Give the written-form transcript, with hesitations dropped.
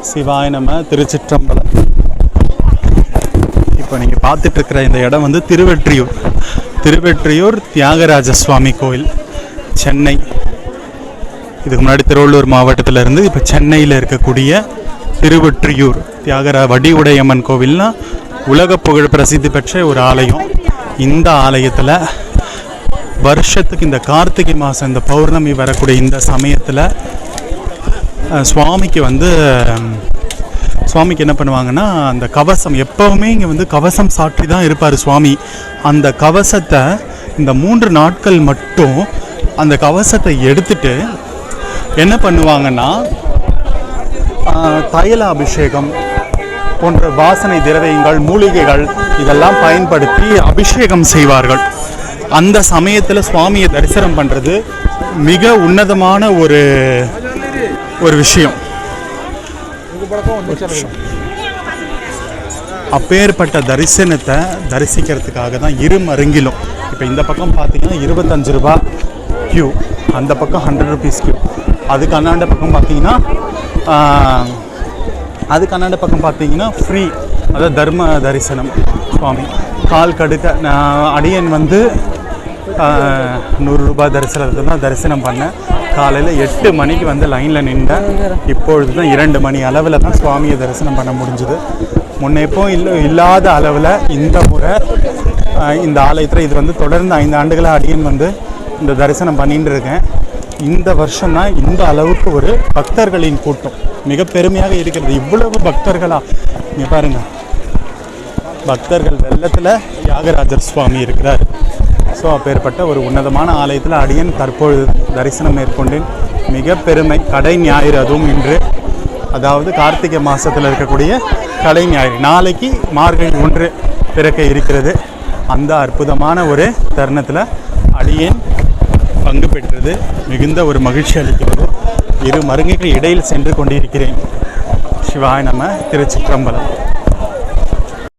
சிவாய நம. திருச்சிற்றம்பலம். இப்போ நீங்கள் பார்த்துட்டு இருக்கிற இந்த இடம் வந்து திருவெற்றியூர் தியாகராஜ சுவாமி கோயில், சென்னை. இதுக்கு முன்னாடி திருவள்ளூர் மாவட்டத்தில் இருந்து இப்போ சென்னையில் இருக்கக்கூடிய திருவெற்றியூர் வடிவுடையம்மன் கோவில்னா உலக புகழ் பிரசித்தி பெற்ற ஒரு ஆலயம். இந்த ஆலயத்தில் வருஷத்துக்கு இந்த கார்த்திகை மாதம் இந்த பௌர்ணமி வரக்கூடிய இந்த சமயத்தில் சுவாமிக்கு என்ன பண்ணுவாங்கன்னா, அந்த கவசம் எப்போவுமே இங்கே வந்து கவசம் சாற்றி தான் இருப்பார் சுவாமி. அந்த கவசத்தை இந்த 3 நாட்கள் மட்டும் அந்த கவசத்தை எடுத்துட்டு என்ன பண்ணுவாங்கன்னா, தைல அபிஷேகம் போன்ற வாசனை திரவியங்கள், மூலிகைகள் இதெல்லாம் பயன்படுத்தி அபிஷேகம் செய்வார்கள். அந்த சமயத்தில் சுவாமியை தரிசனம் பண்ணுறது மிக உன்னதமான ஒரு விஷயம். அப்பேற்பட்ட தரிசனத்தை தரிசிக்கிறதுக்காக தான் இருமருங்கிலும் இப்போ இந்த பக்கம் பார்த்தீங்கன்னா 25 ரூபா கியூ, அந்த பக்கம் 100 ருபீஸ் கியூ. அதுக்கு அண்ணாண்ட பக்கம் பார்த்தீங்கன்னா ஃப்ரீ, அதாவது தர்ம தரிசனம். சுவாமி கால் கடுக்க அடியன் வந்து 100 ரூபாய் தரிசனத்தை தான் தரிசனம் பண்ணேன். காலையில் 8 மணிக்கு வந்து லைனில் நின்றேன். இப்பொழுது தான் 2 மணி அளவில் தான் சுவாமியை தரிசனம் பண்ண முடிஞ்சுது. முன்னேப்போ இல்லாத அளவில் இந்த முறை இந்த ஆலயத்தில் இது வந்து தொடர்ந்து 5 ஆண்டுகளாக அடியன் வந்து இந்த தரிசனம் பண்ணிட்டு இருக்கேன். இந்த வருஷம் தான் இந்த அளவுக்கு ஒரு பக்தர்களின் கூட்டம் மிக பெருமையாக இருக்கிறது. இவ்வளவு பக்தர்களா இங்கே பாருங்கள், பக்தர்கள் வெள்ளத்தில் தியாகராஜர் சுவாமி இருக்கிறார். ஸோ அப்பேற்பட்ட ஒரு உன்னதமான ஆலயத்தில் அடியன் தற்பொழுது தரிசனம் மேற்கொண்டேன். மிக பெருமை. கடை ஞாயிறு, அதுவும் இன்று, அதாவது கார்த்திகை மாதத்தில் இருக்கக்கூடிய கடை ஞாயிறு. நாளைக்கு மார்கழி 1 பிறக்க இருக்கிறது. அந்த அற்புதமான ஒரு தருணத்தில் அடியேன் பங்கு பெற்றது மிகுந்த ஒரு மகிழ்ச்சி அளிக்கிறது. இரு மருங்கைகள் இடையில் சென்று கொண்டிருக்கிறேன். சிவாய நம. திருச்சிற்றம்பலம்.